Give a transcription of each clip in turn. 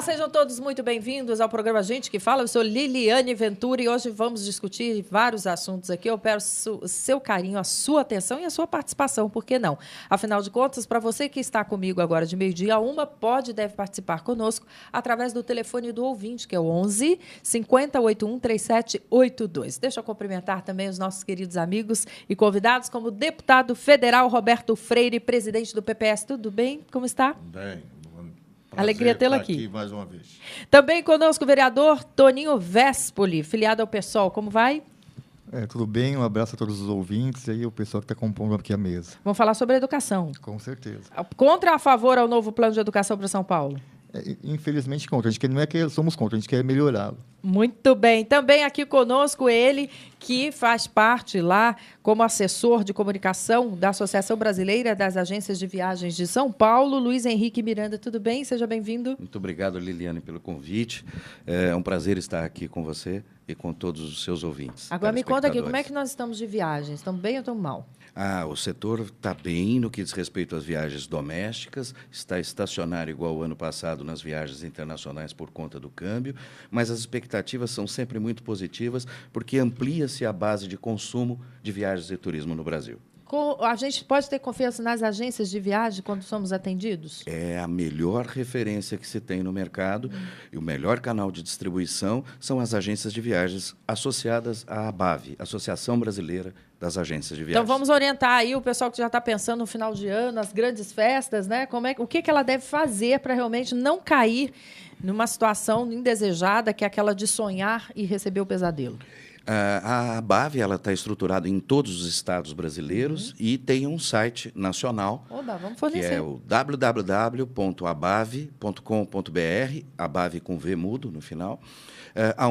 sejam todos muito bem-vindos ao programa Gente que Fala. Eu sou Liliane Ventura e hoje vamos discutir vários assuntos aqui. Eu peço o seu carinho, a sua atenção e a sua participação, por que não? Afinal de contas, para você que está comigo agora de meio-dia a 1, pode e deve participar conosco através do telefone do ouvinte, que é o 11 5081 3782. Deixa eu cumprimentar também os nossos queridos amigos e convidados, como o deputado federal Roberto Freire, presidente do PPS. Tudo bem? Como está? Bem. Alegria tê-lo aqui mais uma vez. Também conosco o vereador Toninho Vespoli, filiado ao PSOL. Como vai? Tudo bem, um abraço a todos os ouvintes e aí o pessoal que está compondo aqui a mesa. Vamos falar sobre a educação. Com certeza. Contra ou a favor ao novo plano de educação para São Paulo? Infelizmente contra. A gente não é que somos contra, a gente quer melhorá-lo. Muito bem. Também aqui conosco ele, que faz parte lá como assessor de comunicação da Associação Brasileira das Agências de Viagens de São Paulo, Luiz Henrique Miranda. Tudo bem? Seja bem-vindo. Muito obrigado, Liliane, pelo convite. É um prazer estar aqui com você e com todos os seus ouvintes. Agora me conta aqui, como é que nós estamos de viagens? Estamos bem ou estamos mal? O setor está bem no que diz respeito às viagens domésticas, está estacionário igual o ano passado nas viagens internacionais por conta do câmbio, mas as expectativas são sempre muito positivas porque amplia-se a base de consumo de viagens e turismo no Brasil. A gente pode ter confiança nas agências de viagem quando somos atendidos? É a melhor referência que se tem no mercado e o melhor canal de distribuição são as agências de viagens associadas à ABAV, Associação Brasileira das Agências de Viagens. Então, vamos orientar aí o pessoal que já está pensando no final de ano, as grandes festas, né? O que ela deve fazer para realmente não cair numa situação indesejada, que é aquela de sonhar e receber o pesadelo? A ABAV está estruturada em todos os estados brasileiros e tem um site nacional, vamos fornecer, que é o www.abave.com.br, ABAV com V mudo no final,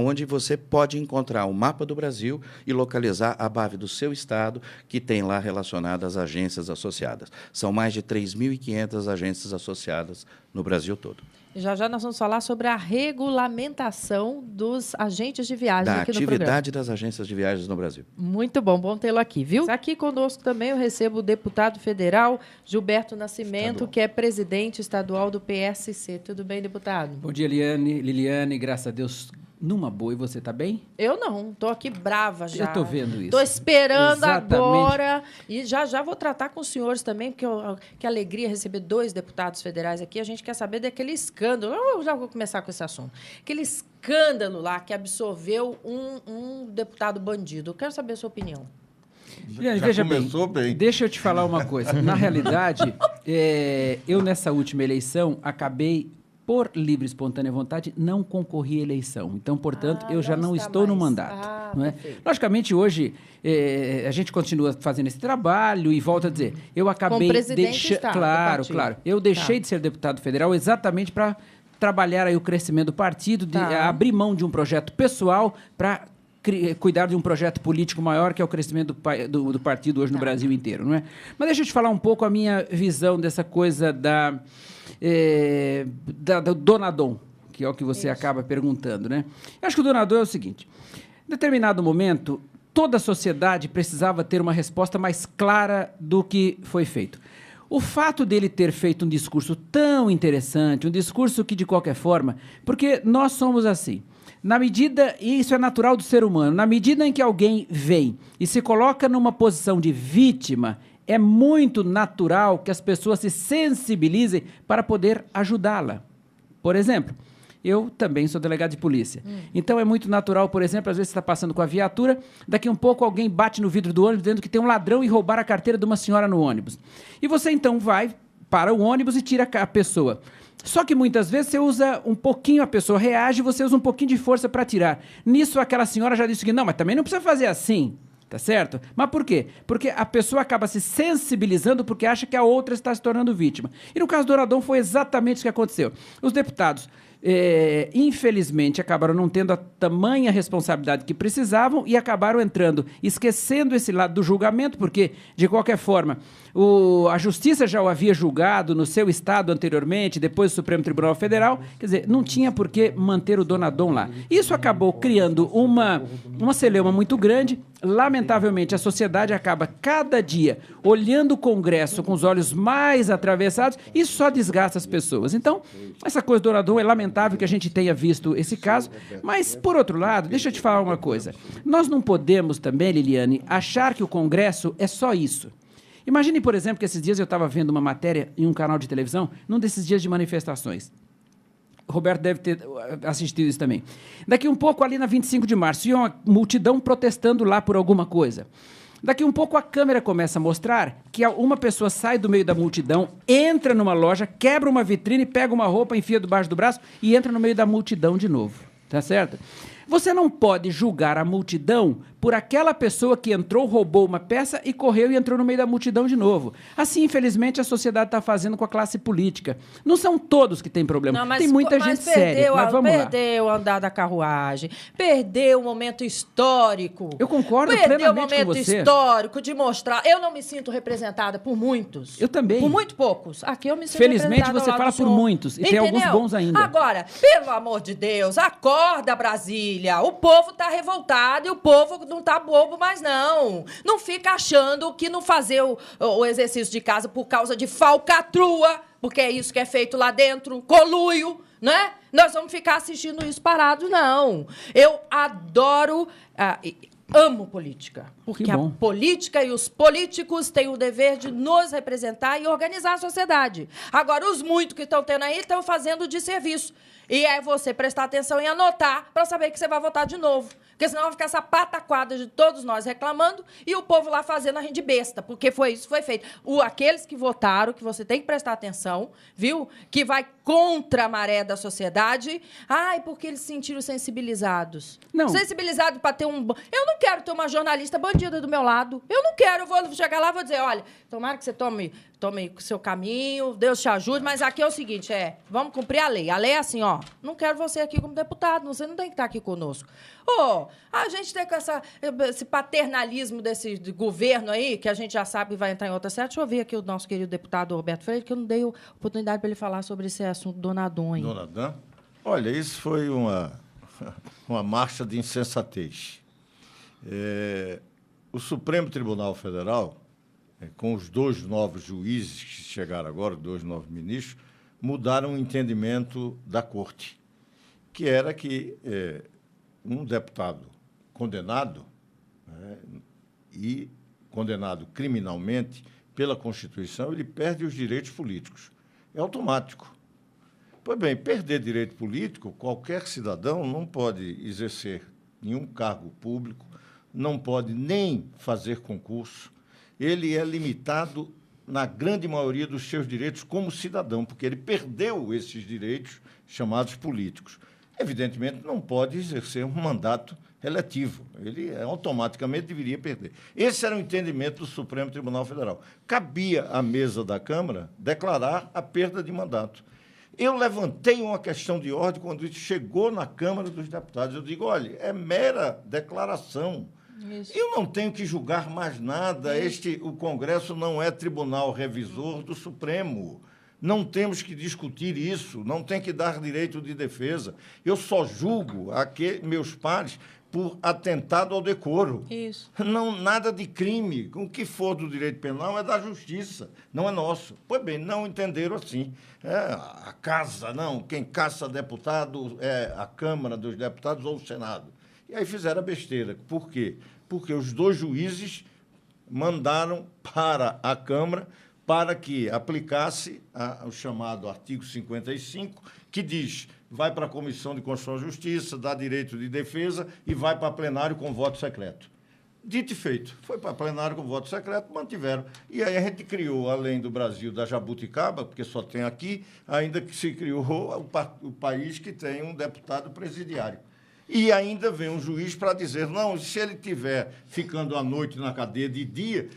onde você pode encontrar o mapa do Brasil e localizar a ABAV do seu estado, que tem lá relacionadas às agências associadas. São mais de 3.500 agências associadas no Brasil todo. Já nós vamos falar sobre a regulamentação dos agentes de viagem aqui no programa. Da atividade das agências de viagens no Brasil. Muito bom tê-lo aqui, viu? Aqui conosco também eu recebo o deputado federal Gilberto Nascimento, que é presidente estadual do PSC. Tudo bem, deputado? Bom dia, Liliane, graças a Deus, numa boa. E você está bem? Eu não, estou aqui brava já. Eu estou vendo isso. Estou esperando Exatamente. Agora. E já vou tratar com os senhores também, porque que alegria receber 2 deputados federais aqui. A gente quer saber daquele escândalo. Eu já vou começar com esse assunto. Aquele escândalo lá que absolveu um deputado bandido. Eu quero saber a sua opinião. Veja bem, deixa eu te falar uma coisa. Na realidade, eu nessa última eleição acabei, por livre e espontânea vontade, não concorri à eleição. Então, portanto, eu já não estou no mandato. Não é? Logicamente, hoje, a gente continua fazendo esse trabalho e volto a dizer, eu acabei... Como presidente Claro. Eu deixei de ser deputado federal exatamente para trabalhar aí o crescimento do partido, de abrir mão de um projeto pessoal para cuidar de um projeto político maior, que é o crescimento do partido hoje no Brasil inteiro. Não é? Mas deixa eu te falar um pouco a minha visão dessa coisa do Donadon, que é o que você acaba perguntando, né? Eu acho que o Donadon é o seguinte: em determinado momento, toda a sociedade precisava ter uma resposta mais clara do que foi feito. O fato dele ter feito um discurso tão interessante, um discurso que, de qualquer forma, porque nós somos assim, na medida, e isso é natural do ser humano, na medida em que alguém vem e se coloca numa posição de vítima, é muito natural que as pessoas se sensibilizem para poder ajudá-la. Por exemplo, eu também sou delegado de polícia. Então, é muito natural, por exemplo, às vezes você está passando com a viatura, daqui um pouco alguém bate no vidro do ônibus dizendo que tem um ladrão e roubar a carteira de uma senhora no ônibus. E você, então, vai para o ônibus e tira a pessoa. Só que muitas vezes você usa um pouquinho, a pessoa reage, você usa um pouquinho de força para tirar. Nisso, aquela senhora já disse que não, mas também não precisa fazer assim. Tá certo? Mas por quê? Porque a pessoa acaba se sensibilizando porque acha que a outra está se tornando vítima. E no caso do Donadon foi exatamente isso que aconteceu. Os deputados, infelizmente, acabaram não tendo a tamanha responsabilidade que precisavam e acabaram entrando, esquecendo esse lado do julgamento, porque, de qualquer forma, a Justiça já o havia julgado no seu estado anteriormente, depois do Supremo Tribunal Federal, quer dizer, não tinha por que manter o Donadon lá. Isso acabou criando uma celeuma muito grande. lamentavelmente, a sociedade acaba cada dia olhando o Congresso com os olhos mais atravessados e só desgasta as pessoas. Então, essa coisa do orador é lamentável que a gente tenha visto esse caso, mas, por outro lado, deixa eu te falar uma coisa. Nós não podemos também, Liliane, achar que o Congresso é só isso. Imagine, por exemplo, que esses dias eu estava vendo uma matéria em um canal de televisão, num desses dias de manifestações. Roberto deve ter assistido isso também. Daqui um pouco, ali na 25 de março, tinha uma multidão protestando lá por alguma coisa. Daqui um pouco, a câmera começa a mostrar que uma pessoa sai do meio da multidão, entra numa loja, quebra uma vitrine, pega uma roupa, enfia debaixo do braço e entra no meio da multidão de novo. Tá certo? Você não pode julgar a multidão por aquela pessoa que entrou, roubou uma peça e correu e entrou no meio da multidão de novo. Assim, infelizmente, a sociedade está fazendo com a classe política. Não são todos que têm problema. Não, tem muita gente séria. Mas vamos lá. Perdeu o andar da carruagem, perdeu o momento histórico. Eu concordo plenamente com você. Perdeu o momento histórico de mostrar. Eu não me sinto representada por muitos. Eu também. Por muito poucos. Aqui eu me sinto Felizmente, você fala por muitos. E entendeu? Tem alguns bons ainda. Agora, pelo amor de Deus, acorda, Brasília. O povo está revoltado e o povo não tá bobo mais, não. Não fica achando que não fazer o exercício de casa por causa de falcatrua, porque é isso que é feito lá dentro, conluio, né? Nós vamos ficar assistindo isso parado, não. Eu adoro... amo política, porque a política e os políticos têm o dever de nos representar e organizar a sociedade. Agora, os muitos que estão tendo aí estão fazendo de serviço. E é você prestar atenção e anotar para saber que você vai votar de novo. Porque senão vai ficar essa pataquada de todos nós reclamando e o povo lá fazendo a gente de besta, porque isso foi feito. Aqueles que votaram, que você tem que prestar atenção, viu? Que vai contra a maré da sociedade. Porque eles se sentiram sensibilizados. Não. Sensibilizados para ter um... Eu não quero ter uma jornalista bandida do meu lado. Eu não quero. Eu vou chegar lá e vou dizer, olha, tomara que você tome o seu caminho, Deus te ajude, mas aqui é o seguinte, vamos cumprir a lei. A lei é assim, não quero você aqui como deputado, você não tem que estar aqui conosco. A gente tem com esse paternalismo desse governo aí, que a gente já sabe que vai entrar em outra série. Deixa eu ver aqui o nosso querido deputado Roberto Freire, que eu não dei oportunidade para ele falar sobre esse assunto do Donadon. Donadon? Olha, isso foi uma marcha de insensatez. O Supremo Tribunal Federal, com os 2 novos juízes que chegaram agora, 2 novos ministros, mudaram o entendimento da Corte, que era que um deputado condenado, e condenado criminalmente pela Constituição, ele perde os direitos políticos. É automático. Pois bem, perder direito político, qualquer cidadão não pode exercer nenhum cargo público, não pode nem fazer concurso. Ele é limitado, na grande maioria dos seus direitos, como cidadão, porque ele perdeu esses direitos chamados políticos. Evidentemente, não pode exercer um mandato eletivo. Ele automaticamente deveria perder. Esse era o entendimento do Supremo Tribunal Federal. Cabia à mesa da Câmara declarar a perda de mandato. Eu levantei uma questão de ordem quando isso chegou na Câmara dos Deputados. Eu digo, olha, é mera declaração. Isso. Eu não tenho que julgar mais nada. O Congresso não é tribunal revisor do Supremo. Não temos que discutir isso, não tem que dar direito de defesa. Eu só julgo meus pares por atentado ao decoro. Isso. Não, nada de crime. O que for do direito penal é da justiça, não é nosso. Pois bem, não entenderam assim. A casa, não. Quem caça deputado é a Câmara dos Deputados ou o Senado. E aí fizeram a besteira. Por quê? Porque os 2 juízes mandaram para a Câmara para que aplicasse o chamado artigo 55, que diz, vai para a Comissão de Constituição e Justiça, dá direito de defesa e vai para plenário com voto secreto. Dito e feito. Foi para plenário com voto secreto, mantiveram. E aí a gente criou, além do Brasil, da jabuticaba, porque só tem aqui, ainda que se criou o país que tem um deputado presidiário. E ainda vem um juiz para dizer, não, se ele estiver ficando à noite na cadeia de dia,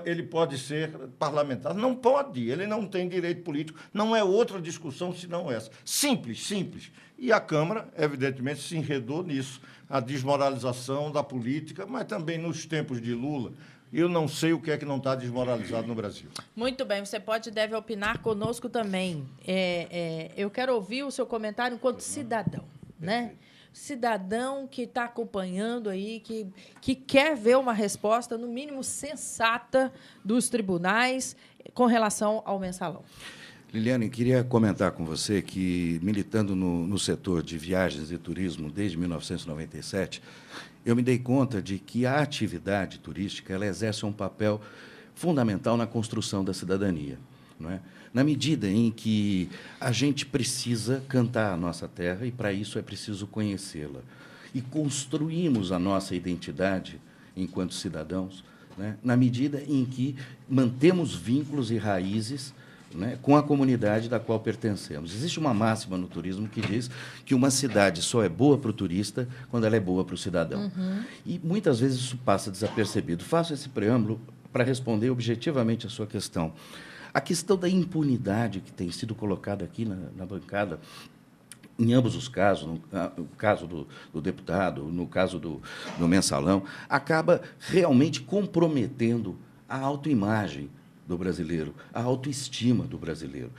ele pode ser parlamentar. Não pode, ele não tem direito político. Não é outra discussão senão essa. Simples, simples. E a Câmara, evidentemente, se enredou nisso. A desmoralização da política, mas também nos tempos de Lula. Eu não sei o que é que não está desmoralizado no Brasil. Muito bem, você pode e deve opinar conosco também. Eu quero ouvir o seu comentário enquanto cidadão, né? cidadão que está acompanhando aí, que quer ver uma resposta, no mínimo, sensata dos tribunais com relação ao mensalão? Liliane, queria comentar com você que, militando no setor de viagens e turismo desde 1997, eu me dei conta de que a atividade turística ela exerce um papel fundamental na construção da cidadania, não é? Na medida em que a gente precisa cantar a nossa terra e, para isso, é preciso conhecê-la. E construímos a nossa identidade enquanto cidadãos, né, na medida em que mantemos vínculos e raízes, né, com a comunidade da qual pertencemos. Existe uma máxima no turismo que diz que uma cidade só é boa para o turista quando ela é boa para o cidadão. E, muitas vezes, isso passa desapercebido. Faço esse preâmbulo para responder objetivamente a sua questão. A questão da impunidade que tem sido colocada aqui na bancada, em ambos os casos, no caso do deputado, no caso do mensalão, acaba realmente comprometendo a autoimagem do brasileiro, a autoestima do brasileiro.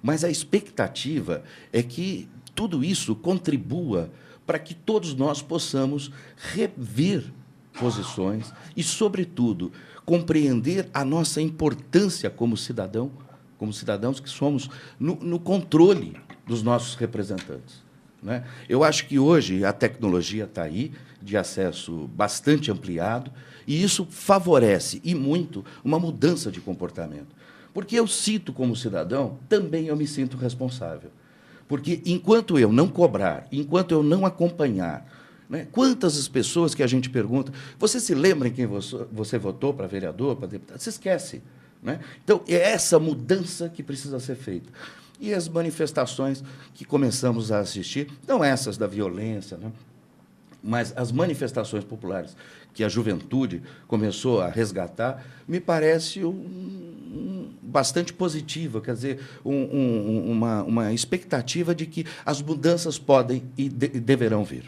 Mas a expectativa é que tudo isso contribua para que todos nós possamos rever posições e, sobretudo, compreender a nossa importância como cidadãos que somos no controle dos nossos representantes, né? Eu acho que hoje a tecnologia está aí, de acesso bastante ampliado, e isso favorece, e muito, uma mudança de comportamento. Porque eu cito como cidadão, também eu me sinto responsável. Porque enquanto eu não cobrar, enquanto eu não acompanhar, né, quantas as pessoas que a gente pergunta, você se lembra em quem você votou para vereador, para deputado? Se esquece, né? Então, é essa mudança que precisa ser feita. E as manifestações que começamos a assistir, não essas da violência, né, mas as manifestações populares que a juventude começou a resgatar, me parece bastante positiva, quer dizer, uma expectativa de que as mudanças podem e deverão vir.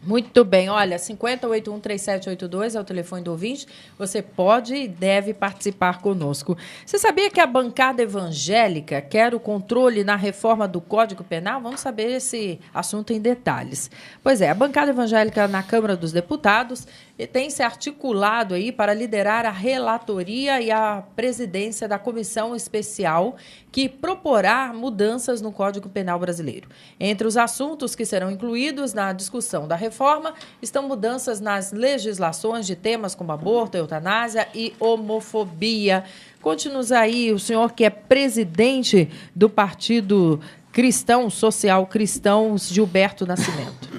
Muito bem. Olha, 50813782 é o telefone do ouvinte. Você pode e deve participar conosco. Você sabia que a bancada evangélica quer o controle na reforma do Código Penal? Vamos saber esse assunto em detalhes. Pois é, a bancada evangélica na Câmara dos Deputados tem se articulado aí para liderar a relatoria e a presidência da comissão especial que proporá mudanças no Código Penal brasileiro. Entre os assuntos que serão incluídos na discussão da reforma estão mudanças nas legislações de temas como aborto, eutanásia e homofobia. Conte-nos aí, o senhor que é presidente do Partido Cristão, Social Cristão, Gilberto Nascimento.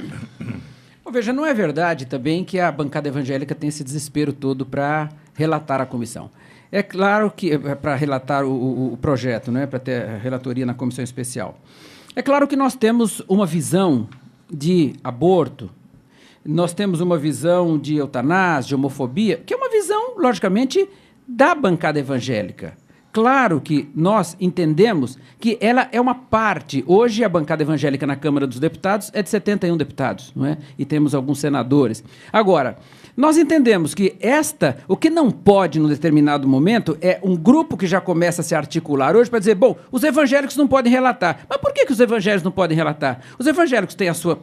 Veja, não é verdade também que a bancada evangélica tem esse desespero todo para relatar a comissão. É claro que, para relatar o projeto, né, para ter a relatoria na comissão especial. É claro que nós temos uma visão de aborto, nós temos uma visão de eutanásia, de homofobia, que é uma visão, logicamente, da bancada evangélica. Claro que nós entendemos que ela é uma parte. Hoje, a bancada evangélica na Câmara dos Deputados é de 71 deputados, não é? E temos alguns senadores. Agora, nós entendemos que o que não pode, num determinado momento, é um grupo que já começa a se articular hoje para dizer, bom, os evangélicos não podem relatar. Mas por que os evangélicos não podem relatar? Os evangélicos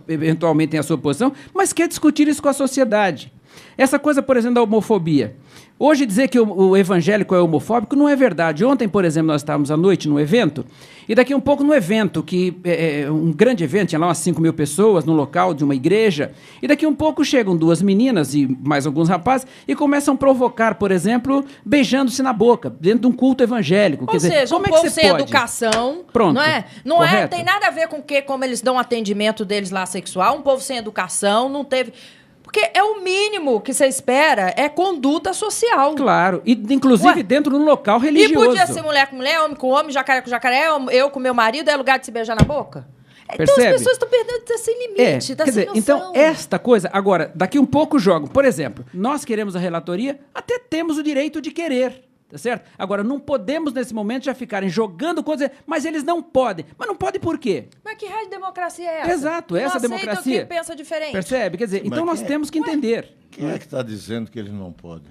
eventualmente têm a sua posição, mas quer discutir isso com a sociedade. Essa coisa, por exemplo, da homofobia. Hoje, dizer que o evangélico é homofóbico não é verdade. Ontem, por exemplo, nós estávamos à noite num evento, e daqui um pouco no evento, que é um grande evento, tinha lá umas 5.000 pessoas no local de uma igreja, e daqui um pouco chegam 2 meninas e mais alguns rapazes e começam a provocar, por exemplo, beijando-se na boca, dentro de um culto evangélico. Ou seja, como um povo sem educação. Pronto. Não é? Não é, tem nada a ver com como eles dão atendimento deles lá sexual. Um povo sem educação, não teve... Porque é o mínimo que você espera, é conduta social. Claro, e inclusive dentro de um local religioso. E podia ser mulher com mulher, homem com homem, jacaré com jacaré, eu com meu marido, é lugar de se beijar na boca? Percebe? Então as pessoas estão perdendo, está sem limite, está sem noção. Então, esta coisa, agora, daqui um pouco jogam. Por exemplo, nós queremos a relatoria, até temos o direito de querer. Tá certo? Agora, não podemos, nesse momento, já ficarem jogando coisas, mas eles não podem. Mas não podem por quê? Mas que raio de democracia é essa? Exato, essa democracia. Quem pensa diferente. Percebe? Quer dizer, então nós temos que entender. Quem é que está dizendo que eles não podem?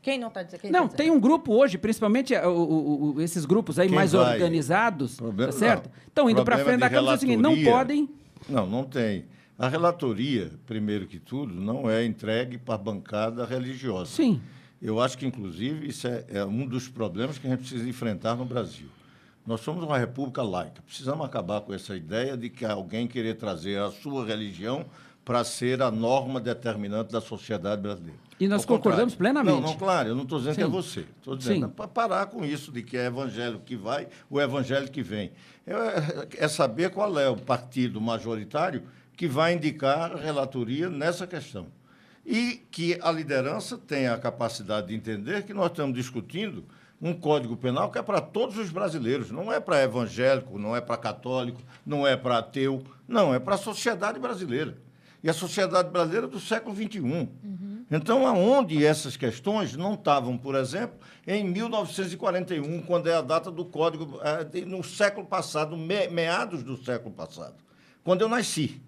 Quem não está dizendo? Não, tem um grupo hoje, principalmente esses grupos aí mais organizados, tá certo? Estão indo para frente da Câmara e é o seguinte, não podem... Não tem. A relatoria, primeiro que tudo, não é entregue para a bancada religiosa. Sim. Eu acho que, inclusive, isso é um dos problemas que a gente precisa enfrentar no Brasil. Nós somos uma república laica. Precisamos acabar com essa ideia de que alguém querer trazer a sua religião para ser a norma determinante da sociedade brasileira. E nós concordamos plenamente. Não, claro, eu não estou dizendo que é você. Estou dizendo para parar com isso de que é evangelho que vai, o evangelho que vem. É saber qual é o partido majoritário que vai indicar a relatoria nessa questão. E que a liderança tenha a capacidade de entender que nós estamos discutindo um Código Penal que é para todos os brasileiros, não é para evangélico, não é para católico, não é para ateu, não, é para a sociedade brasileira. E a sociedade brasileira do século XXI. Então, aonde essas questões não estavam, por exemplo, em 1941, quando é a data do Código, no século passado, meados do século passado, quando eu nasci.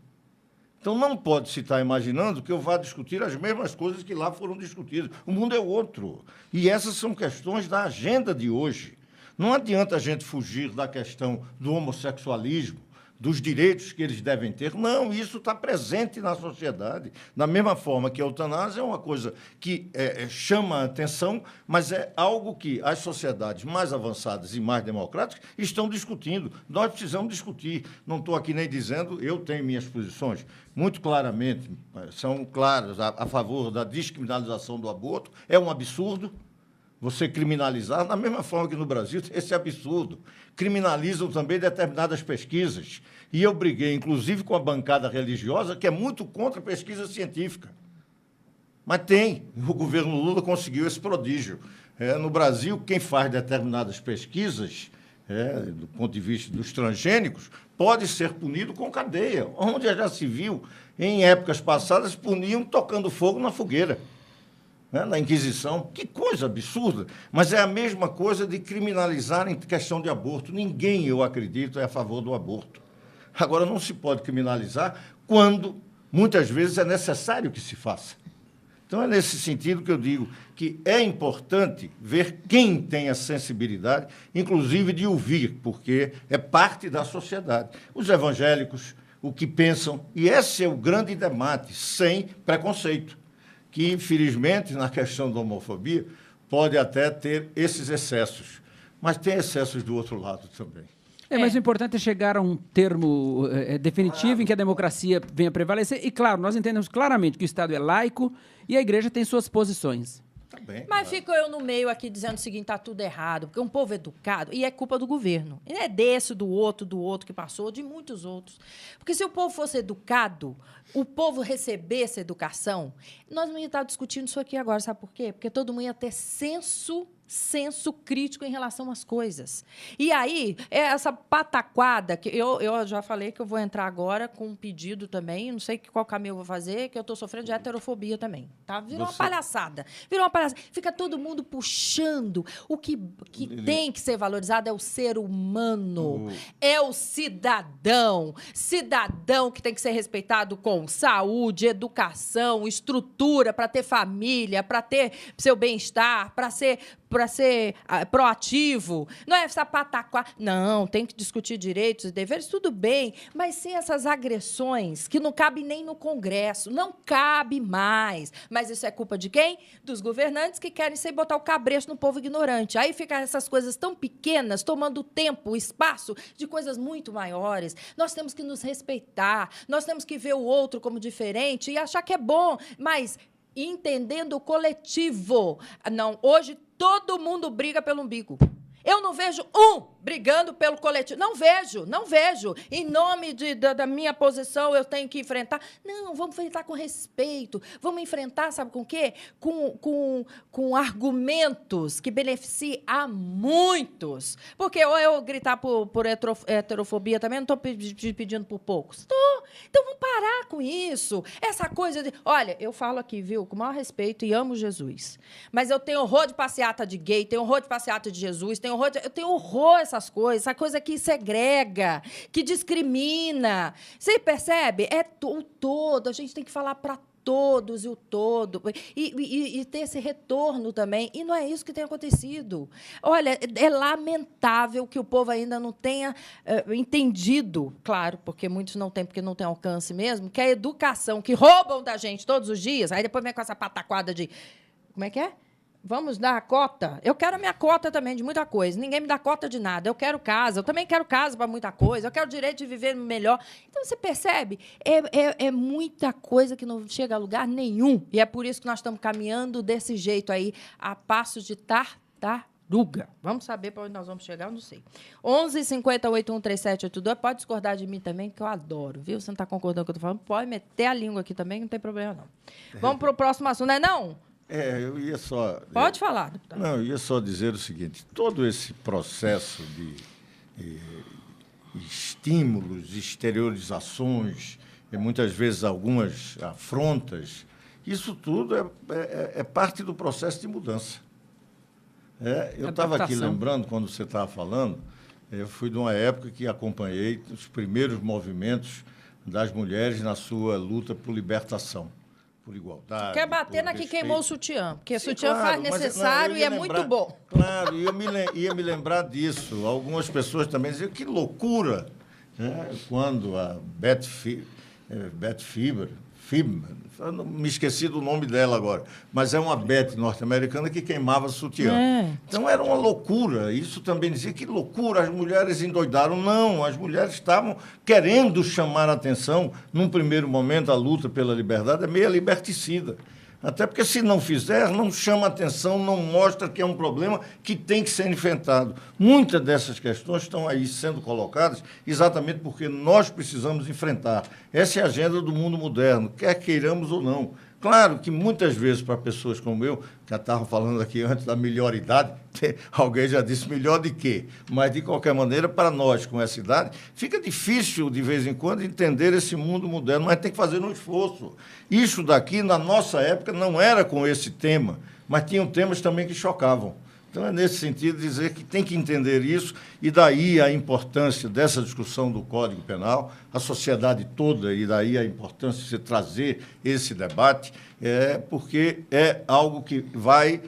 Então, não pode se estar imaginando que eu vá discutir as mesmas coisas que lá foram discutidas. O mundo é outro. E essas são questões da agenda de hoje. Não adianta a gente fugir da questão do homossexualismo, dos direitos que eles devem ter. Não, isso está presente na sociedade. Da mesma forma que a eutanásia é uma coisa que chama a atenção, mas é algo que as sociedades mais avançadas e mais democráticas estão discutindo. Nós precisamos discutir. Não estou aqui nem dizendo, eu tenho minhas posições muito claramente, são claras a favor da descriminalização do aborto. É um absurdo você criminalizar, da mesma forma que no Brasil, esse absurdo. Criminalizam também determinadas pesquisas. E eu briguei, inclusive, com a bancada religiosa, que é muito contra a pesquisa científica. Mas tem. O governo Lula conseguiu esse prodígio. No Brasil, quem faz determinadas pesquisas, do ponto de vista dos transgênicos, pode ser punido com cadeia. Onde já se viu, em épocas passadas, puniam tocando fogo na fogueira. Na Inquisição, que coisa absurda, mas é a mesma coisa de criminalizar em questão de aborto. Ninguém, eu acredito, é a favor do aborto. Agora, não se pode criminalizar quando, muitas vezes, é necessário que se faça. Então, é nesse sentido que eu digo que é importante ver quem tem a sensibilidade, inclusive de ouvir, porque é parte da sociedade. Os evangélicos, o que pensam, e esse é o grande debate, sem preconceito, que, infelizmente, na questão da homofobia, pode até ter esses excessos. Mas tem excessos do outro lado também. Mas o importante é chegar a um termo definitivo em que a democracia venha prevalecer. E, claro, nós entendemos claramente que o Estado é laico e a Igreja tem suas posições. Tá bem, mas fico eu no meio aqui dizendo o seguinte, está tudo errado, porque um povo educado, e é culpa do governo. E não é desse, do outro que passou, de muitos outros. Porque se o povo fosse educado, o povo recebesse educação, nós não ia estar discutindo isso aqui agora, sabe por quê? Porque todo mundo ia ter senso crítico em relação às coisas. E aí, essa pataquada, que eu já falei que eu vou entrar agora com um pedido também, não sei qual caminho eu vou fazer, que eu estou sofrendo de heterofobia também. Tá? Virou uma palhaçada. Fica todo mundo puxando. O que tem que ser valorizado é o ser humano, é o cidadão. Cidadão que tem que ser respeitado com saúde, educação, estrutura para ter família, para ter seu bem-estar, para ser proativo, não é essa pataquá. Não, tem que discutir direitos e deveres, tudo bem, mas sem essas agressões que não cabem nem no Congresso, não cabe mais. Mas isso é culpa de quem? Dos governantes que querem ser botar o cabresto no povo ignorante. Aí ficam essas coisas tão pequenas, tomando tempo, espaço de coisas muito maiores. Nós temos que nos respeitar, nós temos que ver o outro como diferente e achar que é bom, mas entendendo o coletivo. Não, hoje todo mundo briga pelo umbigo. Eu não vejo brigando pelo coletivo. Não vejo. Em nome da minha posição, eu tenho que enfrentar. Não, vamos enfrentar com respeito. Vamos enfrentar, sabe com o quê? Com argumentos que beneficiem a muitos. Porque ou eu gritar por heterofobia também, não estou pedindo por poucos. Estou. Então, vamos parar com isso. Essa coisa de... Olha, eu falo aqui, viu, com o maior respeito e amo Jesus. Mas eu tenho horror de passeata de gay, tenho horror de passeata de Jesus, eu tenho horror essas coisas, essa coisa que segrega, que discrimina. Você percebe? É o todo. A gente tem que falar para todos e o todo. E ter esse retorno também. E não é isso que tem acontecido. Olha, é lamentável que o povo ainda não tenha entendido, claro, porque muitos não têm, porque não tem alcance mesmo, que a educação que roubam da gente todos os dias, aí depois vem com essa pataquada de... Como é que é? Vamos dar a cota? Eu quero a minha cota também de muita coisa. Ninguém me dá cota de nada. Eu quero casa. Eu também quero casa para muita coisa. Eu quero o direito de viver melhor. Então, você percebe? É muita coisa que não chega a lugar nenhum. E é por isso que nós estamos caminhando desse jeito aí, a passos de tartaruga. Vamos saber para onde nós vamos chegar? Eu não sei. 11:50-813782. Pode discordar de mim também, que eu adoro, viu? Você não está concordando com o que eu estou falando? Pode meter a língua aqui também, não tem problema, não. Vamos para o próximo assunto, não é não? Eu ia só... Pode falar, deputado. Não, eu ia só dizer o seguinte, todo esse processo de estímulos, exteriorizações, e muitas vezes algumas afrontas, isso tudo é parte do processo de mudança. Eu estava aqui lembrando, quando você estava falando, eu fui de uma época que acompanhei os primeiros movimentos das mulheres na sua luta por libertação, por igualdade. Quer bater na que queimou o sutiã, porque o sutiã faz necessário e é muito bom. Claro, e eu ia me lembrar disso. Algumas pessoas também diziam que loucura, né? Quando a Beth Fieber, eu não me esqueci do nome dela agora, mas é uma Beth norte-americana que queimava sutiã. Então era uma loucura. Isso também dizia que loucura, as mulheres endoidaram. Não, as mulheres estavam querendo chamar a atenção. Num primeiro momento, a luta pela liberdade é meio liberticida. Até porque, se não fizer, não chama atenção, não mostra que é um problema que tem que ser enfrentado. Muitas dessas questões estão aí sendo colocadas exatamente porque nós precisamos enfrentar. Essa é a agenda do mundo moderno, quer queiramos ou não. Claro que muitas vezes, para pessoas como eu, que já estavam falando aqui antes da melhor idade, alguém já disse melhor de quê? Mas, de qualquer maneira, para nós, com essa idade, fica difícil, de vez em quando, entender esse mundo moderno, mas tem que fazer um esforço. Isso daqui, na nossa época, não era com esse tema, mas tinham temas também que chocavam. Então, é nesse sentido dizer que tem que entender isso, e daí a importância dessa discussão do Código Penal, a sociedade toda, e daí a importância de você trazer esse debate, porque é algo que vai...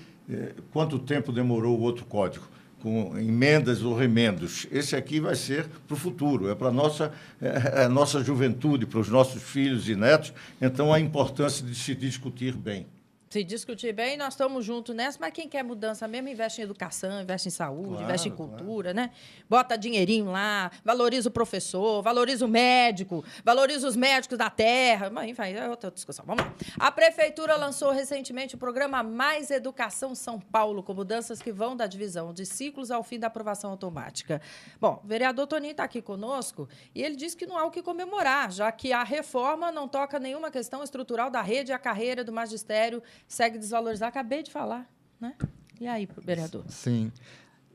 quanto tempo demorou o outro código? Com emendas ou remendos. Esse aqui vai ser para o futuro, é para a nossa juventude, para os nossos filhos e netos, então a importância de se discutir bem. Se discutir bem, nós estamos juntos nessa, mas quem quer mudança mesmo, investe em educação, investe em saúde, investe em cultura, né? Bota dinheirinho lá, valoriza o professor, valoriza o médico, valoriza os médicos da terra. Mas, enfim, é outra discussão. Vamos lá. A Prefeitura lançou recentemente o programa Mais Educação São Paulo, com mudanças que vão da divisão de ciclos ao fim da aprovação automática. Bom, o vereador Toninho está aqui conosco e ele disse que não há o que comemorar, já que a reforma não toca nenhuma questão estrutural da rede e a carreira do magistério segue desvalorizar. Acabei de falar, né? E aí, vereador? Sim.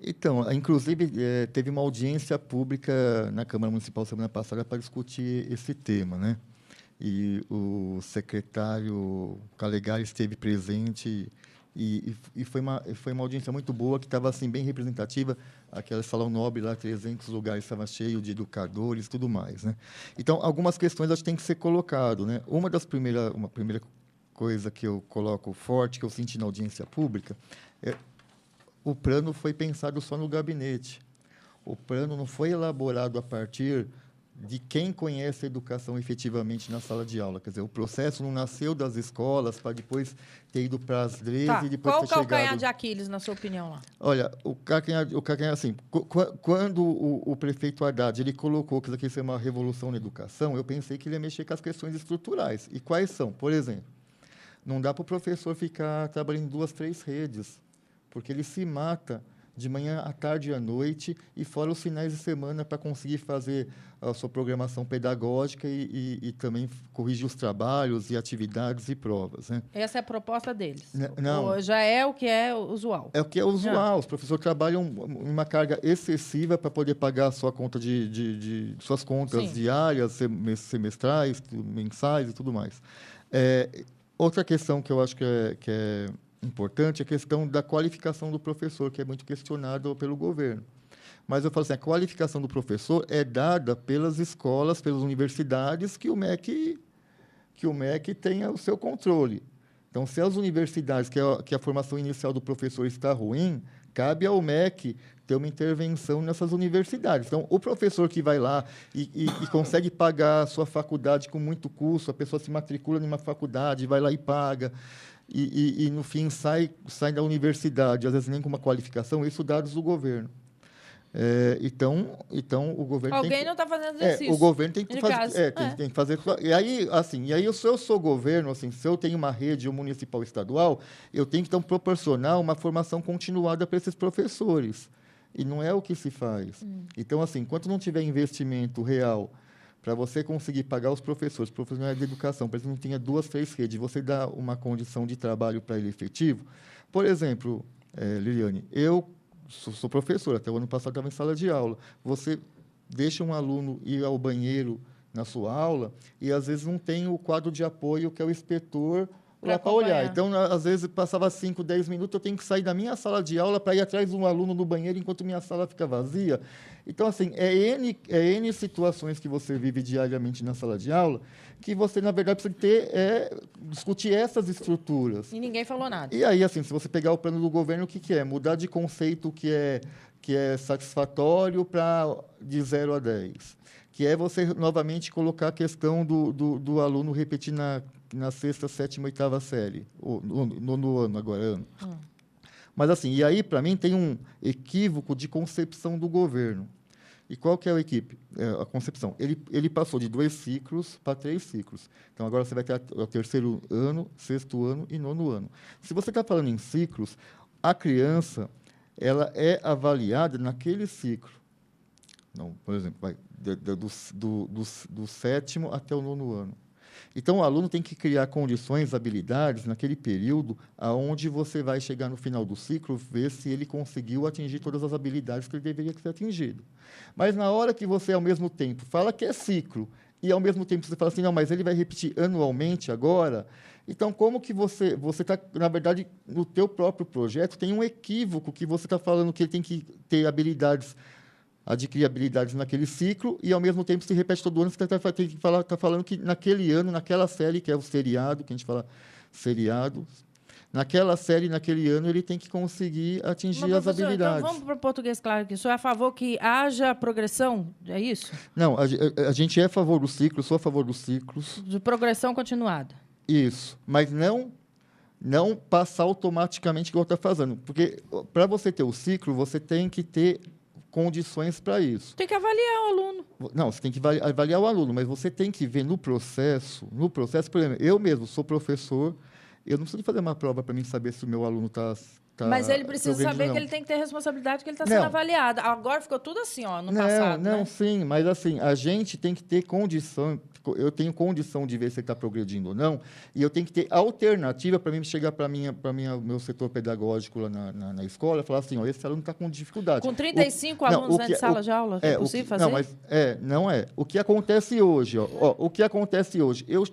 Então, inclusive, teve uma audiência pública na Câmara Municipal semana passada para discutir esse tema, né? E o secretário Calegari esteve presente e foi uma audiência muito boa, que estava assim, bem representativa. Aquele salão nobre lá, 300 lugares, estava cheio de educadores e tudo mais, né? Então, algumas questões acho que tem que ser colocado, né? Uma primeira coisa que eu coloco forte, que eu senti na audiência pública, o plano foi pensado só no gabinete. O plano não foi elaborado a partir de quem conhece a educação efetivamente na sala de aula. Quer dizer, o processo não nasceu das escolas para depois ter ido para as leis e depois qual ter chegado... Qual o calcanhar de Aquiles, na sua opinião, lá? Olha, o calcanhar assim, quando o prefeito Haddad ele colocou que isso aqui ia ser uma revolução na educação, eu pensei que ele ia mexer com as questões estruturais. E quais são? Por exemplo, não dá para o professor ficar trabalhando em 2, 3 redes, porque ele se mata de manhã, à tarde e à noite, e fora os finais de semana para conseguir fazer a sua programação pedagógica e também corrigir os trabalhos e atividades e provas, né? Essa é a proposta deles? Não. Ou já é o que é usual? É o que é usual. Não. Os professores trabalham uma carga excessiva para poder pagar a sua conta suas contas Sim. diárias, semestrais, mensais e tudo mais. Outra questão que eu acho que é importante é a questão da qualificação do professor, que é muito questionado pelo governo. Mas eu falo assim, a qualificação do professor é dada pelas escolas, pelas universidades que o MEC tenha o seu controle. Então, se as universidades, que a formação inicial do professor está ruim, cabe ao MEC ter uma intervenção nessas universidades. Então, o professor que vai lá e consegue pagar a sua faculdade com muito custo, a pessoa se matricula numa faculdade, vai lá e paga, e no fim sai da universidade, às vezes nem com uma qualificação, isso dados do governo. Então o governo alguém tem que, não está fazendo exercício. o governo tem que fazer, tem que fazer. E aí, assim, se eu sou governo, assim, se eu tenho uma rede municipal estadual, eu tenho que então proporcionar uma formação continuada para esses professores. E não é o que se faz. Então, assim, enquanto não tiver investimento real para você conseguir pagar os profissionais de educação, para que não tenha 2, 3 redes, você dá uma condição de trabalho para ele efetivo. Por exemplo, Liliane, eu sou professor, até o ano passado estava em sala de aula. Você deixa um aluno ir ao banheiro na sua aula e, às vezes, não tem o quadro de apoio, que é o inspetor, lá para olhar. Então, às vezes, passava 5, 10 minutos, eu tenho que sair da minha sala de aula para ir atrás de um aluno no banheiro enquanto minha sala fica vazia. Então, assim, N situações que você vive diariamente na sala de aula que você, na verdade, precisa discutir essas estruturas. E ninguém falou nada. E aí, assim, se você pegar o plano do governo, o que é? Mudar de conceito que é satisfatório para de 0 a 10. Que é você, novamente, colocar a questão do aluno repetir na 6ª, 7ª, 8ª série. Ou no ano, agora, ano. Mas, assim, e aí, para mim, tem um equívoco de concepção do governo. E qual que é a concepção? Ele passou de 2 ciclos para 3 ciclos. Então, agora você vai ter o 3º ano, 6º ano e 9º ano. Se você está falando em ciclos, a criança ela é avaliada naquele ciclo. Não, por exemplo, vai do 7º até o 9º ano. Então, o aluno tem que criar condições, habilidades, naquele período, aonde você vai chegar no final do ciclo, ver se ele conseguiu atingir todas as habilidades que ele deveria ter atingido. Mas, na hora que você, ao mesmo tempo, fala que é ciclo, e, ao mesmo tempo, você fala assim, não, mas ele vai repetir anualmente agora, então, como que você está, na verdade, no teu próprio projeto, tem um equívoco que você está falando que ele tem que ter adquirir habilidades naquele ciclo e, ao mesmo tempo, se repete todo ano, você está falando que naquele ano, naquela série, que é o seriado, que a gente fala seriado, naquela série, naquele ano, ele tem que conseguir atingir as habilidades. Então, vamos para o português claro aqui. O senhor é a favor que haja progressão? É isso? Não, a gente é a favor dos ciclos, sou a favor dos ciclos. De progressão continuada. Isso, mas não passar automaticamente igual está fazendo. Porque, para você ter o ciclo, você tem que ter condições para isso. Tem que avaliar o aluno. Não, você tem que avaliar o aluno, mas você tem que ver no processo, por exemplo, eu mesmo sou professor, eu não preciso fazer uma prova para mim saber se o meu aluno está mas ele precisa saber que ele tem que ter responsabilidade, que ele está sendo avaliado. Agora ficou tudo assim, ó, no passado. Não, né? Sim, mas assim, a gente tem que ter condição, eu tenho condição de ver se ele está progredindo ou não, e eu tenho que ter alternativa para mim chegar para meu setor pedagógico lá na escola e falar assim, ó, esse aluno está com dificuldade. Com 35 alunos dentro de sala de aula, é possível fazer? Não, mas não é. O que acontece hoje, eu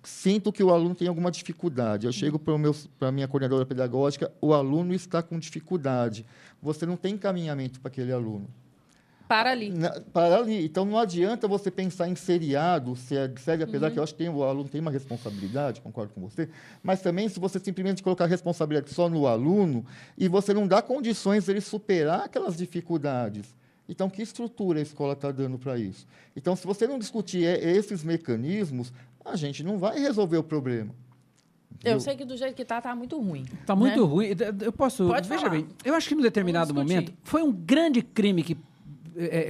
sinto que o aluno tem alguma dificuldade. Eu chego para a minha coordenadora pedagógica, o aluno está com dificuldade. Você não tem encaminhamento para aquele aluno. Para ali. Para ali. Então, não adianta você pensar em seriado, série, apesar que eu acho que o aluno tem uma responsabilidade, concordo com você, mas também se você simplesmente colocar a responsabilidade só no aluno e você não dá condições dele superar aquelas dificuldades. Então, que estrutura a escola está dando para isso? Então, se você não discutir esses mecanismos, a gente não vai resolver o problema. Eu sei que do jeito que está muito ruim. Está muito ruim. Eu posso... Pode veja falar. bem, eu acho que em um determinado momento foi um grande crime que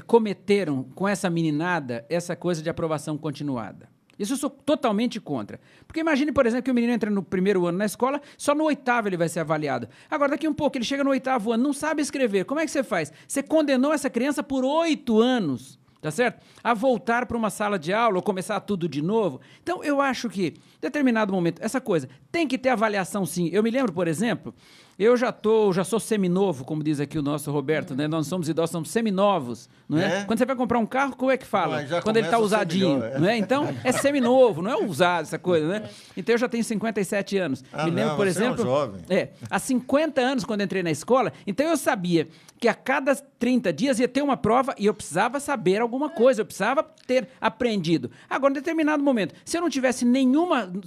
cometeram com essa meninada essa coisa de aprovação continuada. Isso eu sou totalmente contra. Porque imagine, por exemplo, que o menino entra no 1º ano na escola, só no 8º ele vai ser avaliado. Agora, daqui um pouco, ele chega no 8º ano, não sabe escrever. Como é que você faz? Você condenou essa criança por 8 anos, tá certo? A voltar para uma sala de aula ou começar tudo de novo. Então, eu acho que, em determinado momento, essa coisa tem que ter avaliação, sim. Eu me lembro, por exemplo, Eu já sou seminovo, como diz aqui o nosso Roberto, né? Nós não somos idosos, somos seminovos, não é? Quando você vai comprar um carro, como é que fala? Quando ele está usadinho, não é? Então, é seminovo, não é usado essa coisa, né? Então, eu já tenho 57 anos. Me lembro, por exemplo... É um jovem. Há 50 anos, quando entrei na escola, então eu sabia que a cada 30 dias ia ter uma prova e eu precisava saber alguma coisa, eu precisava ter aprendido. Agora, em determinado momento, se eu não tivesse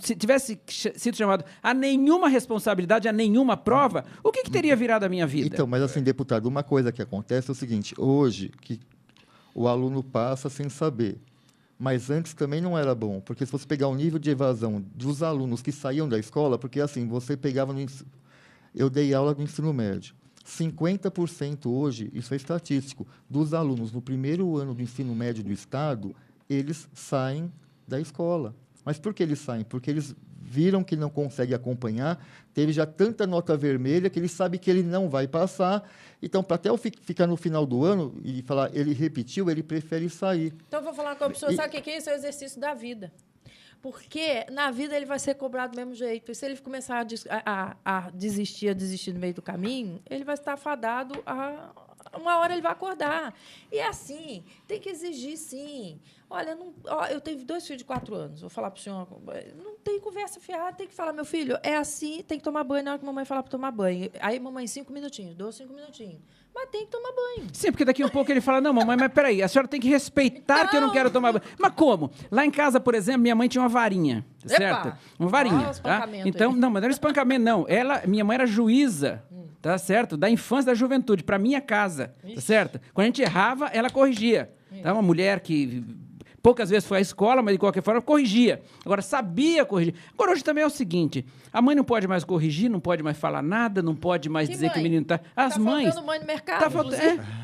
se tivesse sido chamado a nenhuma responsabilidade, a nenhuma prova, o que teria virado a minha vida? Então, mas assim, deputado, uma coisa que acontece é o seguinte, hoje, que o aluno passa sem saber, mas antes também não era bom, porque se você pegar o nível de evasão dos alunos que saíam da escola, porque assim, você pegava eu dei aula no ensino médio, 50% hoje, isso é estatístico, dos alunos no primeiro ano do ensino médio do Estado, eles saem da escola. Mas por que eles saem? Porque eles viram que não conseguem acompanhar, teve já tanta nota vermelha que ele sabe que ele não vai passar, então, para até ficar no final do ano e falar, ele repetiu, ele prefere sair. Então, eu vou falar com a pessoa, sabe o que é isso? É o exercício da vida. Porque na vida ele vai ser cobrado do mesmo jeito. E se ele começar a desistir no meio do caminho, ele vai estar fadado a... Uma hora ele vai acordar. E é assim, tem que exigir, sim. Olha, eu tenho 2 filhos de 4 anos. Vou falar para o senhor, não tem conversa fiada, tem que falar, meu filho, é assim, tem que tomar banho na hora que a mamãe falar para tomar banho. Aí, mamãe, 5 minutinhos, dou 5 minutinhos. Mas tem que tomar banho. Sim, porque daqui a um pouco ele fala, não, mamãe, mas peraí, a senhora tem que respeitar que eu não quero tomar banho. Mas como? Lá em casa, por exemplo, minha mãe tinha uma varinha, certo? Uma varinha, tá? Então, não, mas não era espancamento, não. Minha mãe era juíza, tá certo? Da infância e da juventude, para minha casa, tá certo? Quando a gente errava, ela corrigia. Tá? Uma mulher que... poucas vezes foi à escola, mas de qualquer forma corrigia. Agora, sabia corrigir. Agora, hoje também é o seguinte, a mãe não pode mais corrigir, não pode mais falar nada, não pode mais dizer que o menino está... As mães... Tá faltando mãe no mercado.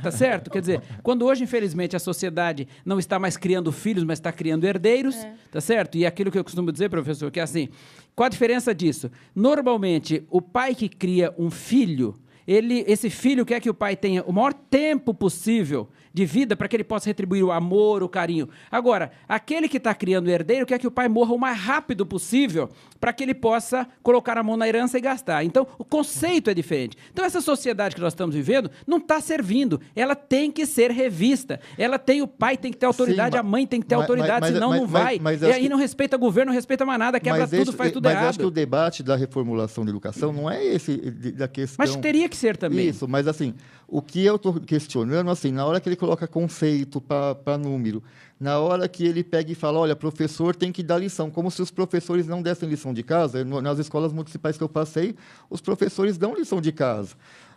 Tá certo? Quer dizer, quando hoje, infelizmente, a sociedade não está mais criando filhos, mas está criando herdeiros, tá certo? E aquilo que eu costumo dizer, professor, que é assim, qual a diferença disso? Normalmente, o pai que cria um filho, esse filho quer que o pai tenha o maior tempo possível de vida para que ele possa retribuir o amor, o carinho. Agora, aquele que está criando o herdeiro quer que o pai morra o mais rápido possível para que ele possa colocar a mão na herança e gastar. Então, o conceito é diferente. Então, essa sociedade que nós estamos vivendo não está servindo. Ela tem que ser revista. O pai tem que ter autoridade, Sim, a mãe tem que ter autoridade, senão não vai. E aí não respeita governo, não respeita mais nada, quebra tudo, faz tudo errado. Mas acho que o debate da reformulação da educação não é esse da questão... Mas teria que ser também. Isso, mas assim, o que eu estou questionando, assim, na hora que ele coloca conceito para número, na hora que ele pega e fala, olha, professor tem que dar lição, como se os professores não dessem lição de casa. Nas escolas municipais que eu passei, os professores dão lição de casa.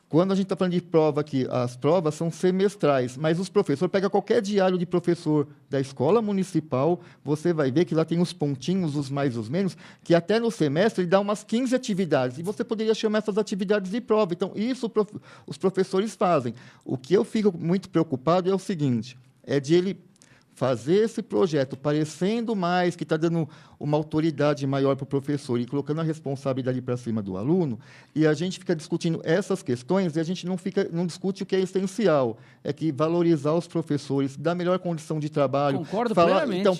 Quando a gente está falando de prova aqui, as provas são semestrais, mas os professores, pega qualquer diário de professor da escola municipal, você vai ver que lá tem os pontinhos, os mais, os menos, que até no semestre ele dá umas 15 atividades, e você poderia chamar essas atividades de prova. Então, isso os professores fazem. O que eu fico muito preocupado é o seguinte, é de ele fazer esse projeto parecendo mais que está dando uma autoridade maior para o professor e colocando a responsabilidade para cima do aluno, e a gente fica discutindo essas questões e a gente não discute o que é essencial, é que valorizar os professores, dar melhor condição de trabalho. Concordo plenamente. Então,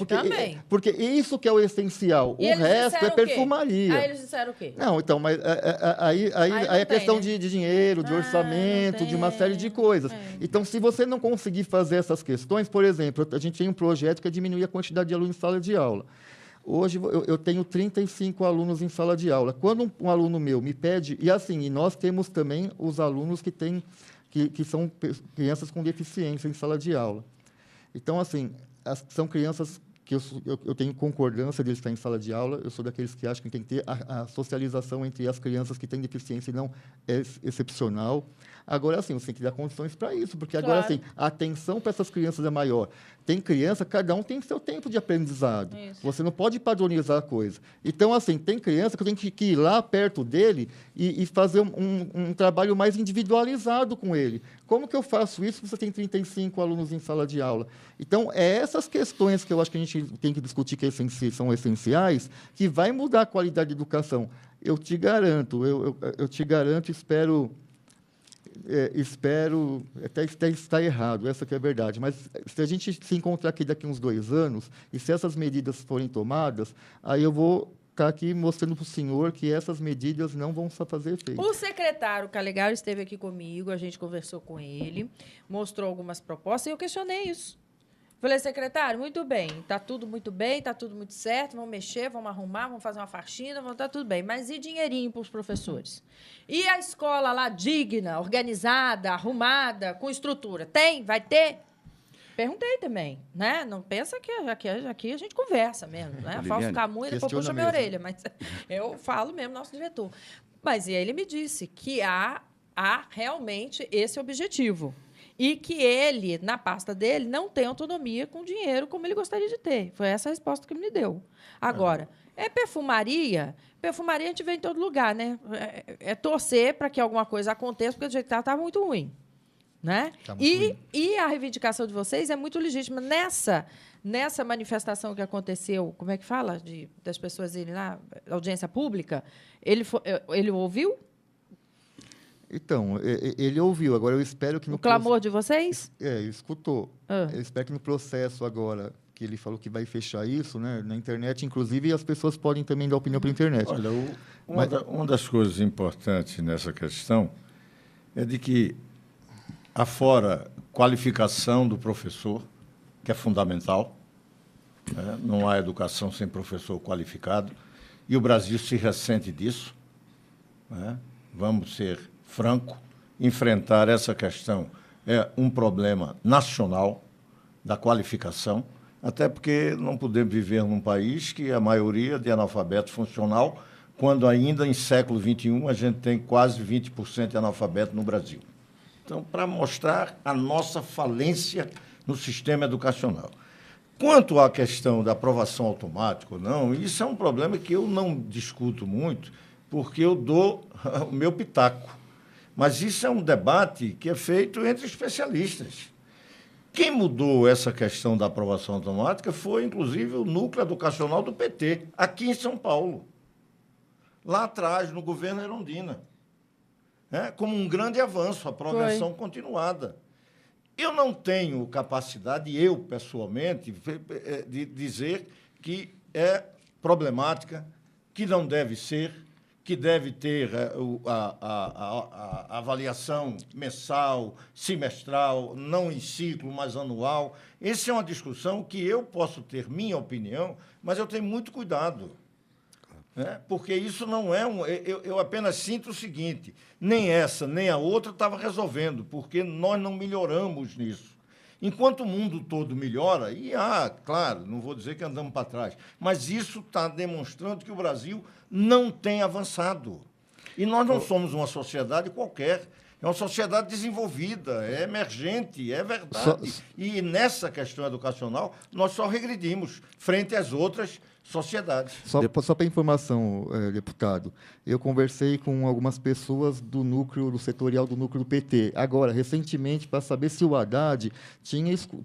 porque isso que é o essencial, E o resto é perfumaria. Aí eles disseram o quê? Não, então, mas aí é questão, né, de dinheiro, de orçamento, de uma série de coisas. Então, se você não conseguir fazer essas questões, por exemplo, a gente tem um projeto que é diminuir a quantidade de alunos em sala de aula. Hoje, eu tenho 35 alunos em sala de aula. Quando um aluno meu me pede... E nós temos também os alunos que são crianças com deficiência em sala de aula. Então, assim, são crianças que eu tenho concordância de estar em sala de aula. Eu sou daqueles que acham que tem que ter a socialização entre as crianças que têm deficiência e não é excepcional. Agora, assim, você tem que dar condições para isso, porque agora, assim, a atenção para essas crianças é maior. Tem criança, cada um tem seu tempo de aprendizado. Isso. Você não pode padronizar a coisa. Então, assim, tem criança que eu tenho que ir lá perto dele e fazer um trabalho mais individualizado com ele. Como que eu faço isso se você tem 35 alunos em sala de aula? Então, é essas questões que eu acho que a gente tem que discutir que são essenciais, que vai mudar a qualidade da educação. Eu te garanto, eu te garanto, espero até estar errado, essa que é a verdade, mas se a gente se encontrar aqui daqui uns 2 anos, e se essas medidas forem tomadas, aí eu vou estar aqui mostrando para o senhor que essas medidas não vão só fazer efeito. O secretário Calegari esteve aqui comigo, a gente conversou com ele, mostrou algumas propostas e eu questionei isso. Falei, secretário, muito bem, está tudo muito bem, está tudo muito certo, vamos mexer, vamos arrumar, vamos fazer uma faxina, tá tudo bem. Mas e dinheirinho para os professores? E a escola lá digna, organizada, arrumada, com estrutura? Tem? Vai ter? Perguntei também, né? Não pensa que aqui a gente conversa mesmo, né? Falso ficar muito, depois puxa minha orelha, mas eu falo mesmo, nosso diretor. Mas e ele me disse que há realmente esse objetivo. E que ele, na pasta dele, não tem autonomia com dinheiro como ele gostaria de ter. Foi essa a resposta que ele me deu. Agora, perfumaria? Perfumaria a gente vê em todo lugar, né? É torcer para que alguma coisa aconteça, porque do jeito que está muito ruim. Né? Tá muito ruim. E a reivindicação de vocês é muito legítima. Nessa manifestação que aconteceu, como é que fala? Das pessoas irem lá, audiência pública, ele ouviu? Então, ele ouviu. Agora, eu espero que... O clamor de vocês? Escutou. Eu espero que no processo agora, que ele falou que vai fechar isso, né, na internet, inclusive, as pessoas podem também dar opinião pela internet. Olha, uma das coisas importantes nessa questão é de que, afora qualificação do professor, que é fundamental, né, não há educação sem professor qualificado, e o Brasil se ressente disso, né? Vamos ser franco, enfrentar essa questão é um problema nacional da qualificação, até porque não podemos viver num país que a maioria de analfabeto funcional, quando ainda em século XXI a gente tem quase 20% de analfabeto no Brasil. Então, para mostrar a nossa falência no sistema educacional. Quanto à questão da aprovação automática ou não, isso é um problema que eu não discuto muito, porque eu dou o meu pitaco. Mas isso é um debate que é feito entre especialistas. Quem mudou essa questão da aprovação automática foi, inclusive, o núcleo educacional do PT, aqui em São Paulo. Lá atrás, no governo Erundina. Como um grande avanço, a progressão continuada. Eu não tenho capacidade, eu, pessoalmente, de dizer que é problemática, que não deve ser, que deve ter a avaliação mensal, semestral, não em ciclo, mas anual. Essa é uma discussão que eu posso ter minha opinião, mas eu tenho muito cuidado. Porque isso não é eu apenas sinto o seguinte, nem essa, nem a outra estava resolvendo, porque nós não melhoramos nisso. Enquanto o mundo todo melhora, e claro, não vou dizer que andamos para trás, mas isso está demonstrando que o Brasil não tem avançado. E nós não somos uma sociedade qualquer, é uma sociedade desenvolvida, é emergente, é verdade. E nessa questão educacional, nós só regredimos frente às outras sociedades. Só para informação, deputado, eu conversei com algumas pessoas do setorial do núcleo do PT. Agora, recentemente, para saber se o Haddad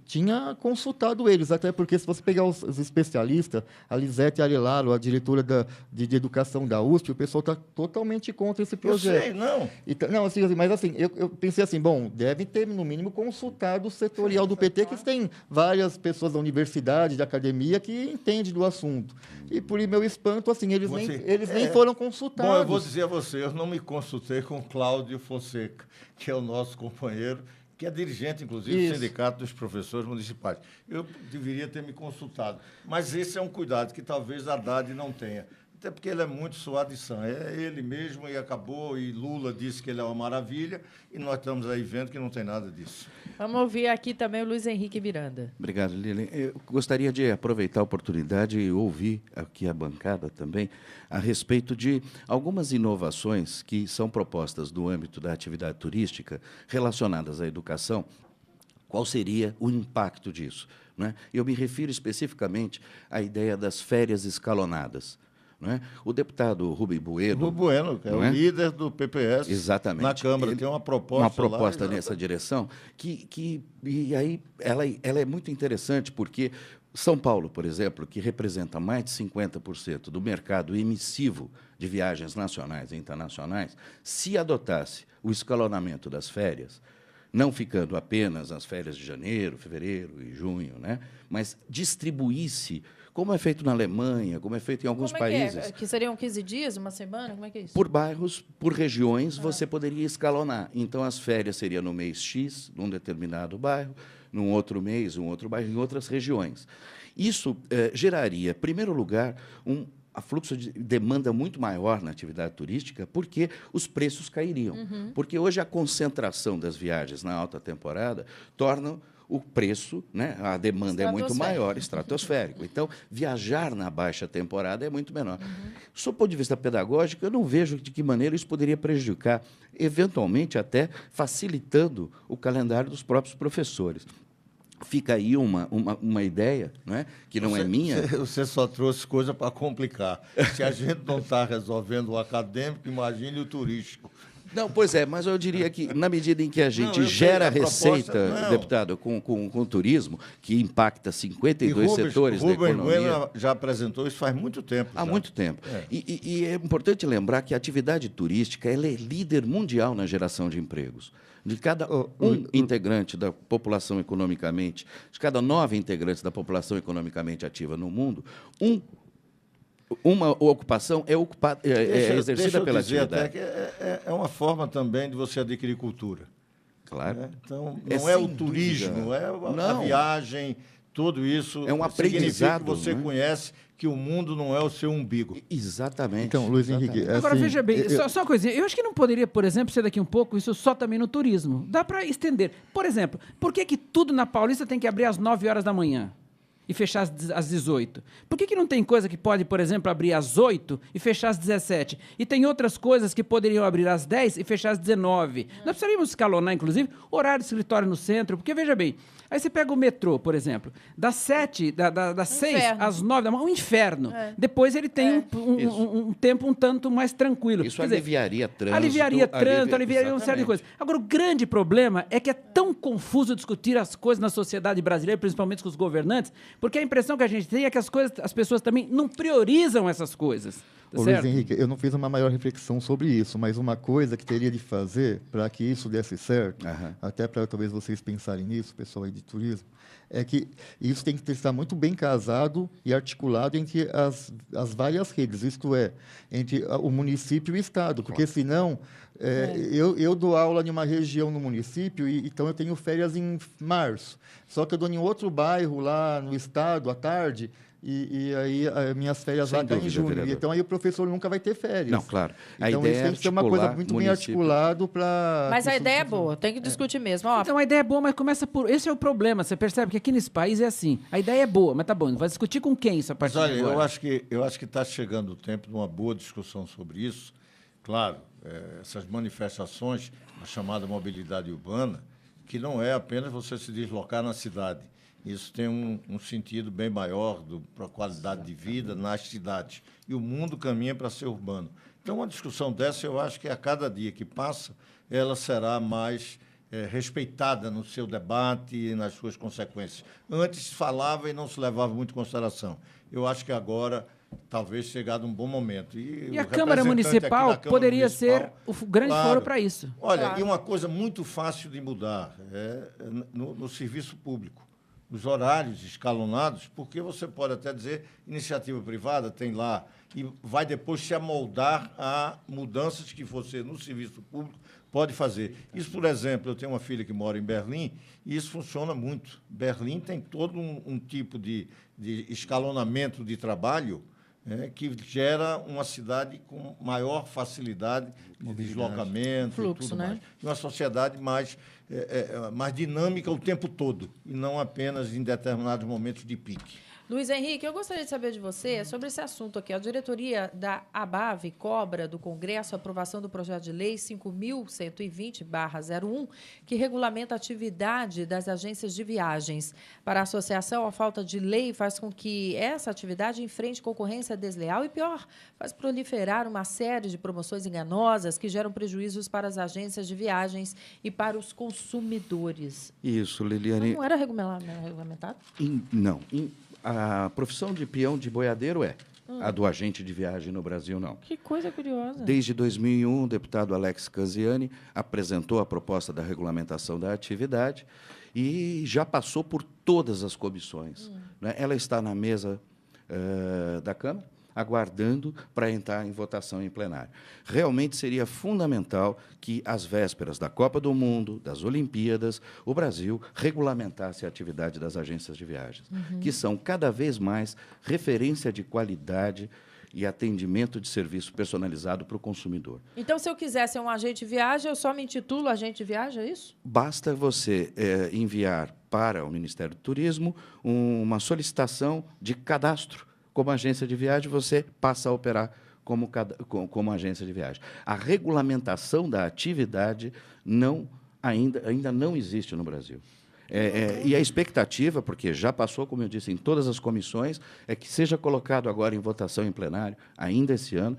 tinha consultado eles, até porque se você pegar os especialistas, a Lisete Arelaro, a diretora de educação da USP, o pessoal está totalmente contra esse projeto. Eu sei, não. Não, assim, mas assim, eu pensei assim, bom, devem ter, no mínimo, consultado o setorial do PT, que tem várias pessoas da universidade, da academia, que entendem do assunto. E, por meu espanto, assim, eles nem foram consultados. Bom, eu vou dizer a você, eu não me consultei com Cláudio Fonseca, que é o nosso companheiro, que é dirigente, inclusive, do Sindicato dos Professores Municipais. Eu deveria ter me consultado. Mas esse é um cuidado que talvez a Haddad não tenha. Até porque ele é muito suadição. É ele mesmo e acabou, e Lula disse que ele é uma maravilha, e nós estamos aí vendo que não tem nada disso. Vamos ouvir aqui também o Luiz Henrique Miranda. Obrigado, Lili. Eu gostaria de aproveitar a oportunidade e ouvir aqui a bancada também a respeito de algumas inovações que são propostas no âmbito da atividade turística relacionadas à educação. Qual seria o impacto disso? Não é? Eu me refiro especificamente à ideia das férias escalonadas. Não é? O deputado Rubem Bueno... Rubem Bueno, que é o líder do PPS. Exatamente. Na Câmara, tem uma proposta nessa direção, e aí ela é muito interessante, porque São Paulo, por exemplo, que representa mais de 50% do mercado emissivo de viagens nacionais e internacionais, se adotasse o escalonamento das férias, não ficando apenas as férias de janeiro, fevereiro e junho, né, mas distribuísse como é feito na Alemanha, como é feito em alguns países. Que seriam 15 dias, uma semana? Como é que é isso? Por bairros, por regiões, você poderia escalonar. Então, as férias seriam no mês X, num determinado bairro, num outro mês, um outro bairro, em outras regiões. Isso geraria, em primeiro lugar, a fluxo de demanda muito maior na atividade turística, porque os preços cairiam. Porque hoje a concentração das viagens na alta temporada torna o preço, né, a demanda é muito maior, estratosférico. Então, viajar na baixa temporada é muito menor. Do ponto de vista pedagógico, eu não vejo de que maneira isso poderia prejudicar, eventualmente até facilitando o calendário dos próprios professores. Fica aí uma ideia, né, que não é minha. Você só trouxe coisa para complicar. Se a gente não está resolvendo o acadêmico, imagine o turístico. Não, pois é, mas eu diria que, na medida em que a gente gera receita, deputado, com o turismo, que impacta 52 setores da economia... Rubem Bueno já apresentou isso faz muito tempo. Há muito tempo. E é importante lembrar que a atividade turística ela é líder mundial na geração de empregos. De cada integrante da população economicamente, de cada 9 integrantes da população economicamente ativa no mundo, uma ocupação é exercida pela atividade. Até que é uma forma também de você adquirir cultura. Claro. Né? Então, não é o turismo, é a viagem, tudo isso. É um aprendizado. Que você conhece que o mundo não é o seu umbigo. Exatamente. Então, Luiz Henrique... Agora, veja bem, só uma coisinha. Eu acho que não poderia, por exemplo, ser daqui um pouco, isso só também no turismo. Dá para estender. Por exemplo, por que tudo na Paulista tem que abrir às 9 horas da manhã? E fechar às 18. Por que não tem coisa que pode, por exemplo, abrir às 8 e fechar às 17? E tem outras coisas que poderiam abrir às 10 e fechar às 19. Nós precisaríamos escalonar, inclusive, horário de escritório no centro, porque, veja bem, aí você pega o metrô, por exemplo, das 6 às 9 da manhã, um inferno. Depois ele tem um tempo um tanto mais tranquilo. Isso aliviaria trânsito. Aliviaria uma série de coisas. Agora, o grande problema é que é tão confuso discutir as coisas na sociedade brasileira, principalmente com os governantes, porque a impressão que a gente tem é que as pessoas também não priorizam essas coisas. Tá certo? Luiz Henrique, eu não fiz uma maior reflexão sobre isso, mas uma coisa que teria de fazer para que isso desse certo, até para talvez vocês pensarem nisso, pessoal aí de turismo, é que isso tem que estar muito bem casado e articulado entre as várias redes, isto é, entre o município e o Estado, porque senão eu dou aula em uma região no município, então eu tenho férias em março, só que eu dou em outro bairro lá no Estado à tarde, e aí minhas férias lá estão em junho. Vereador. Então aí o professor nunca vai ter férias. Não, claro. Então isso tem que ser uma coisa muito bem articulado para... Mas a ideia é boa, tem que discutir mesmo. Ó, então a ideia é boa, mas começa por... Esse é o problema, você percebe que aqui nesse país é assim. A ideia é boa, mas tá bom, vai discutir com quem isso a partir de agora? Eu acho que está chegando o tempo de uma boa discussão sobre isso. Claro, essas manifestações, a chamada mobilidade urbana, que não é apenas você se deslocar na cidade. Isso tem um sentido bem maior para a qualidade de vida nas cidades. E o mundo caminha para ser urbano. Então, uma discussão dessa, eu acho que a cada dia que passa, ela será mais respeitada no seu debate e nas suas consequências. Antes se falava e não se levava muito em consideração. Eu acho que agora talvez chegado um bom momento. E a Câmara Municipal poderia ser o grande foro para isso. Olha, e uma coisa muito fácil de mudar no serviço público. Os horários escalonados, porque você pode até dizer, iniciativa privada tem lá, e vai depois se amoldar a mudanças que você, no serviço público, pode fazer. Isso, por exemplo, eu tenho uma filha que mora em Berlim, e isso funciona muito. Berlim tem todo um tipo de escalonamento de trabalho que gera uma cidade com maior facilidade de deslocamento, fluxo, e tudo né? mais. E uma sociedade mais dinâmica o tempo todo, e não apenas em determinados momentos de pique. Luiz Henrique, eu gostaria de saber de você sobre esse assunto aqui. A diretoria da ABAV cobra do Congresso a aprovação do projeto de lei 5.120/01, que regulamenta a atividade das agências de viagens. Para a associação, a falta de lei faz com que essa atividade enfrente concorrência desleal e, pior, faz proliferar uma série de promoções enganosas que geram prejuízos para as agências de viagens e para os consumidores. Isso, Liliane. Não era regulamentado? Não. A profissão de peão de boiadeiro a do agente de viagem no Brasil, não. Que coisa curiosa. Desde 2001, o deputado Alex Canziani apresentou a proposta da regulamentação da atividade e já passou por todas as comissões. Né? Ela está na mesa da Câmara, aguardando para entrar em votação em plenário. Realmente seria fundamental que, às vésperas da Copa do Mundo, das Olimpíadas, o Brasil regulamentasse a atividade das agências de viagens, que são cada vez mais referência de qualidade e atendimento de serviço personalizado para o consumidor. Então, se eu quiser ser um agente de viagem, eu só me intitulo agente de viagem, é isso? Basta você enviar para o Ministério do Turismo uma solicitação de cadastro. Como agência de viagem, você passa a operar como agência de viagem. A regulamentação da atividade ainda não existe no Brasil. E a expectativa, porque já passou, como eu disse, em todas as comissões, é que seja colocado agora em votação em plenário, ainda esse ano.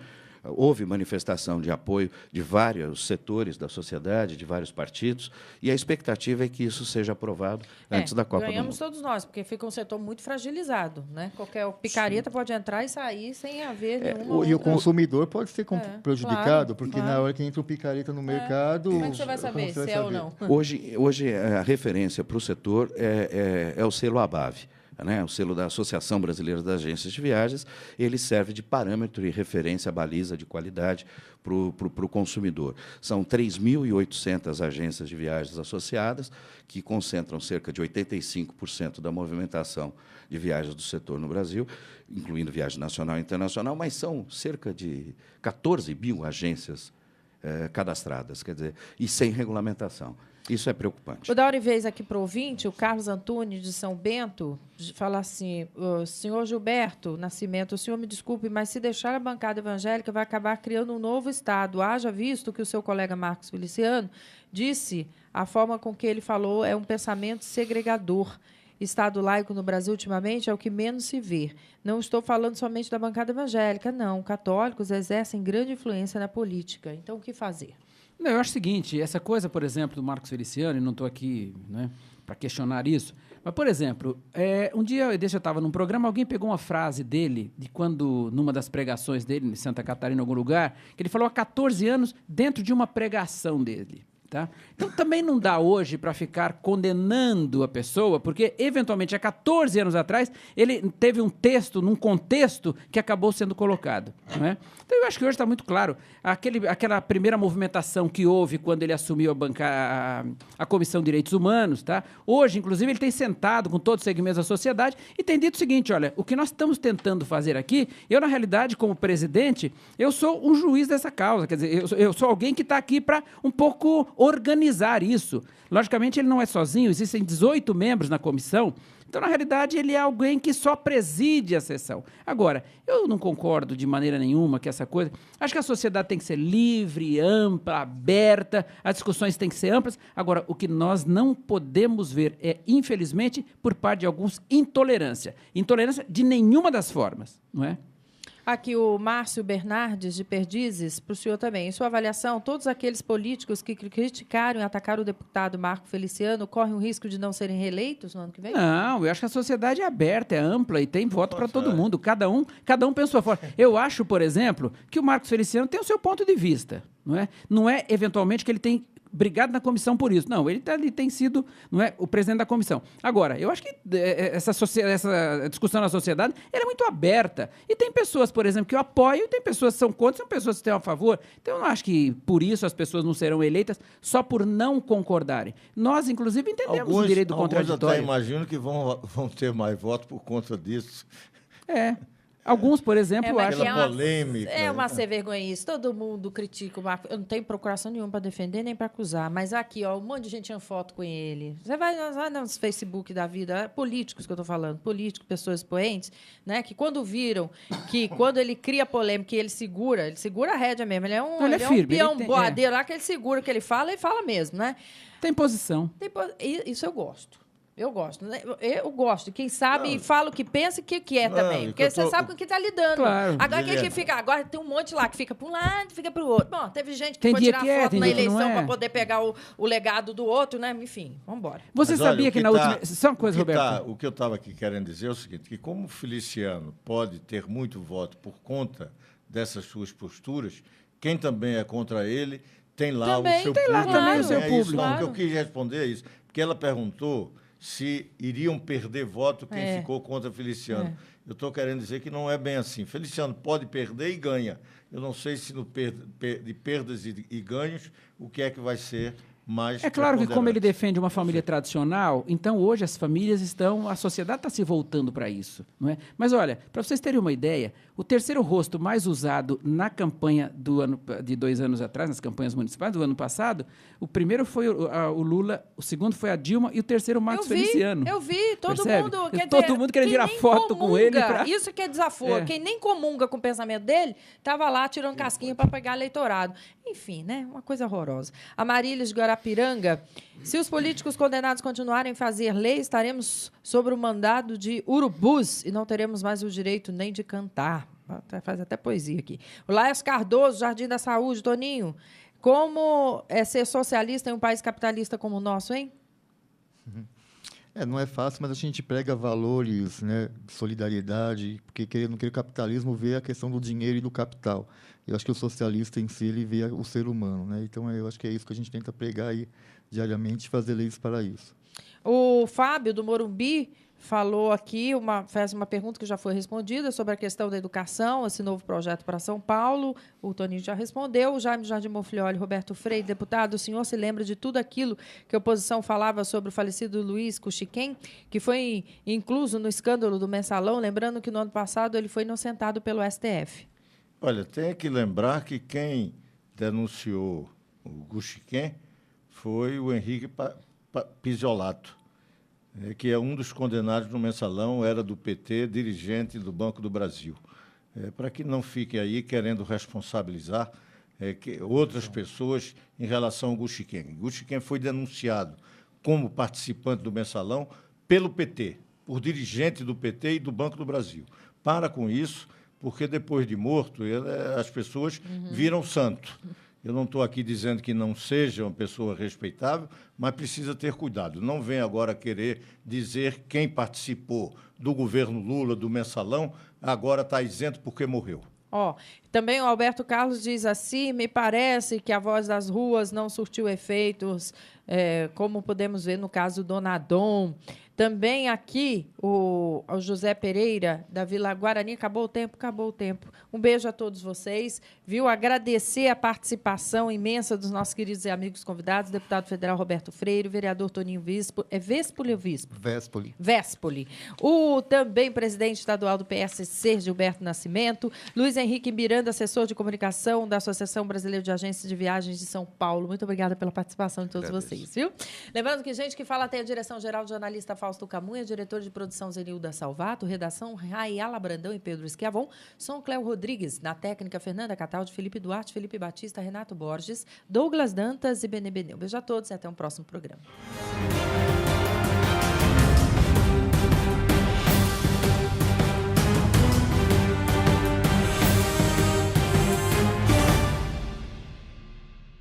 Houve manifestação de apoio de vários setores da sociedade, de vários partidos, e a expectativa é que isso seja aprovado antes da Copa do Mundo. Ganhamos todos nós, porque fica um setor muito fragilizado, né? Qualquer picareta pode entrar e sair sem haver nenhuma E o consumidor pode ser prejudicado, claro, porque na hora que entra o picareta no mercado... Como é que você vai saber se é ou não? Hoje a referência para o setor é o selo ABAV. Né, o selo da Associação Brasileira das Agências de Viagens, ele serve de parâmetro e referência, baliza de qualidade para o consumidor. São 3.800 agências de viagens associadas, que concentram cerca de 85% da movimentação de viagens do setor no Brasil, incluindo viagem nacional e internacional, mas são cerca de 14 mil agências cadastradas, quer dizer, e sem regulamentação. Isso é preocupante. Vou dar uma vez aqui para o ouvinte, o Carlos Antunes, de São Bento, fala assim, senhor Gilberto Nascimento, o senhor me desculpe, mas se deixar a bancada evangélica vai acabar criando um novo Estado. Haja visto que o seu colega Marcos Feliciano disse, a forma com que ele falou é um pensamento segregador. Estado laico no Brasil, ultimamente, é o que menos se vê. Não estou falando somente da bancada evangélica, não. Católicos exercem grande influência na política. Então, o que fazer? Não, eu acho o seguinte, essa coisa, por exemplo, do Marcos Feliciano, e não estou aqui, né, para questionar isso, mas, por exemplo, um dia eu estava num programa, alguém pegou uma frase dele, de quando, numa das pregações dele, em Santa Catarina, em algum lugar, que ele falou há 14 anos dentro de uma pregação dele. Tá? Então, também não dá hoje para ficar condenando a pessoa, porque, eventualmente, há 14 anos atrás, ele teve um texto, num contexto, que acabou sendo colocado. Não é? Então, eu acho que hoje está muito claro. Aquela primeira movimentação que houve quando ele assumiu a Comissão de Direitos Humanos, tá? Hoje, inclusive, ele tem sentado com todos os segmentos da sociedade e tem dito o seguinte, olha, o que nós estamos tentando fazer aqui, eu, na realidade, como presidente, eu sou um juiz dessa causa, quer dizer, eu sou alguém que está aqui para um pouco organizar isso. Logicamente, ele não é sozinho, existem 18 membros na comissão, então, na realidade, ele é alguém que só preside a sessão. Agora, eu não concordo de maneira nenhuma que essa coisa... Acho que a sociedade tem que ser livre, ampla, aberta, as discussões têm que ser amplas. Agora, o que nós não podemos ver é, infelizmente, por parte de alguns, intolerância. Intolerância de nenhuma das formas, não é? Aqui o Márcio Bernardes, de Perdizes, para o senhor também. Em sua avaliação, todos aqueles políticos que criticaram e atacaram o deputado Marco Feliciano correm o risco de não serem reeleitos no ano que vem? Não, eu acho que a sociedade é aberta, é ampla e tem voto para todo mundo. Cada um pensou fora. Eu acho, por exemplo, que o Marcos Feliciano tem o seu ponto de vista. Não é eventualmente que ele tem brigado na comissão por isso. Não, ele tem sido, não é, o presidente da comissão. Agora, eu acho que essa discussão na sociedade ela é muito aberta. E tem pessoas, por exemplo, que eu apoio, e tem pessoas que são contra, tem pessoas que estão a favor. Então, eu não acho que por isso as pessoas não serão eleitas só por não concordarem. Nós, inclusive, entendemos o direito do contraditório. Alguns até imagino que vão ter mais votos por conta disso. Alguns, por exemplo, acham... polêmica. É uma ser vergonhice. Todo mundo critica o Marco. Eu não tenho procuração nenhuma para defender nem para acusar. Mas aqui, ó, um monte de gente tinha foto com ele. Você vai nos Facebook da vida, políticos que eu estou falando, políticos, pessoas expoentes, né? Que quando viram que quando ele cria polêmica, ele segura a rédea mesmo. Ele é um peão boadeiro lá que ele segura o que ele fala e fala mesmo, né? Tem posição. Isso eu gosto. Eu gosto, né? Eu gosto. Quem sabe fala o que pensa e o que é também. Porque você sabe com o que está lidando. Claro. Agora, quem que fica? Agora tem um monte lá que fica para um lado e fica para o outro. Bom, teve gente que foi dia tirar que foto na eleição para é. poder pegar o legado do outro, né? Enfim, vamos embora. Você sabia que na última... Só uma coisa, Roberto. O que eu estava aqui querendo dizer é o seguinte, que como o Feliciano pode ter muito voto por conta dessas suas posturas, quem também é contra ele tem lá Também, o seu tem público. lá também o seu público. O que eu quis responder é isso. Porque ela perguntou se iriam perder voto quem ficou contra Feliciano. Eu estou querendo dizer que não é bem assim. Feliciano pode perder e ganha. Eu não sei se de perdas e ganhos, o que é que vai ser mais É claro que, como ele preponderante. defende uma família tradicional, então hoje as famílias estão, a sociedade está se voltando para isso, não é? Mas olha, para vocês terem uma ideia, o terceiro rosto mais usado na campanha de 2 anos atrás, nas campanhas municipais do ano passado, o primeiro foi o Lula, o segundo foi a Dilma e o terceiro o Marcos Feliciano. Eu vi, todo Percebe? mundo... Todo mundo querendo tirar foto com ele. Isso que é desaforo. Quem nem comunga com o pensamento dele, estava lá tirando casquinha para pegar eleitorado. Enfim, né? Uma coisa horrorosa. A Marília de Guarapiranga, se os políticos condenados continuarem a fazer lei, estaremos sob o mandado de urubus e não teremos mais o direito nem de cantar. Faz até poesia aqui. O Laes Cardoso, Jardim da Saúde, Toninho, como é ser socialista em um país capitalista como o nosso, hein? Não é fácil, mas a gente prega valores, né, de solidariedade, porque querendo não querer, o capitalismo vê a questão do dinheiro e do capital. Eu acho que o socialista em si, ele vê o ser humano, né? Então, eu acho que é isso que a gente tenta pregar aí diariamente e fazer leis para isso. O Fábio, do Morumbi, falou aqui, fez uma pergunta que já foi respondida sobre a questão da educação, esse novo projeto para São Paulo. O Toninho já respondeu. O Jaime Jardim Monflioli, Roberto Freire, deputado, o senhor se lembra de tudo aquilo que a oposição falava sobre o falecido Luiz Cuxiquem, que foi incluso no escândalo do Mensalão, lembrando que no ano passado ele foi inocentado pelo STF. Olha, tem que lembrar que quem denunciou o Cuxiquem foi o Henrique Pizolato, que é um dos condenados no Mensalão, era do PT, dirigente do Banco do Brasil. Para que não fiquem aí querendo responsabilizar outras pessoas em relação ao Cuxiquem. Cuxiquem foi denunciado como participante do Mensalão pelo PT, por dirigente do PT e do Banco do Brasil. Para com isso, porque depois de morto, as pessoas viram santo. Eu não estou aqui dizendo que não seja uma pessoa respeitável, mas precisa ter cuidado. Não vem agora querer dizer quem participou do governo Lula, do Mensalão, agora está isento porque morreu. Também o Alberto Carlos diz assim, me parece que a voz das ruas não surtiu efeitos, como podemos ver no caso do Donadon. Também aqui, o José Pereira, da Vila Guarani. Acabou o tempo. Um beijo a todos vocês. Agradecer a participação imensa dos nossos queridos e amigos convidados, deputado federal Roberto Freire, o vereador Toninho Véspoli. É Véspoli ou Vispo? Véspoli. O também presidente estadual do PSC, Gilberto Nascimento. Luiz Henrique Miranda, assessor de comunicação da Associação Brasileira de Agências de Viagens de São Paulo. Muito obrigada pela participação de todos vocês, viu? Lembrando que gente que fala tem a direção-geral de jornalista Fausto Camunha, diretor de produção Zenilda Salvato, redação Raiala Brandão e Pedro Esquiavon, Som Cléo Rodrigues, na técnica Fernanda Cataldi, Felipe Duarte, Felipe Batista, Renato Borges, Douglas Dantas e Benê Benê. Um beijo a todos e até um próximo programa.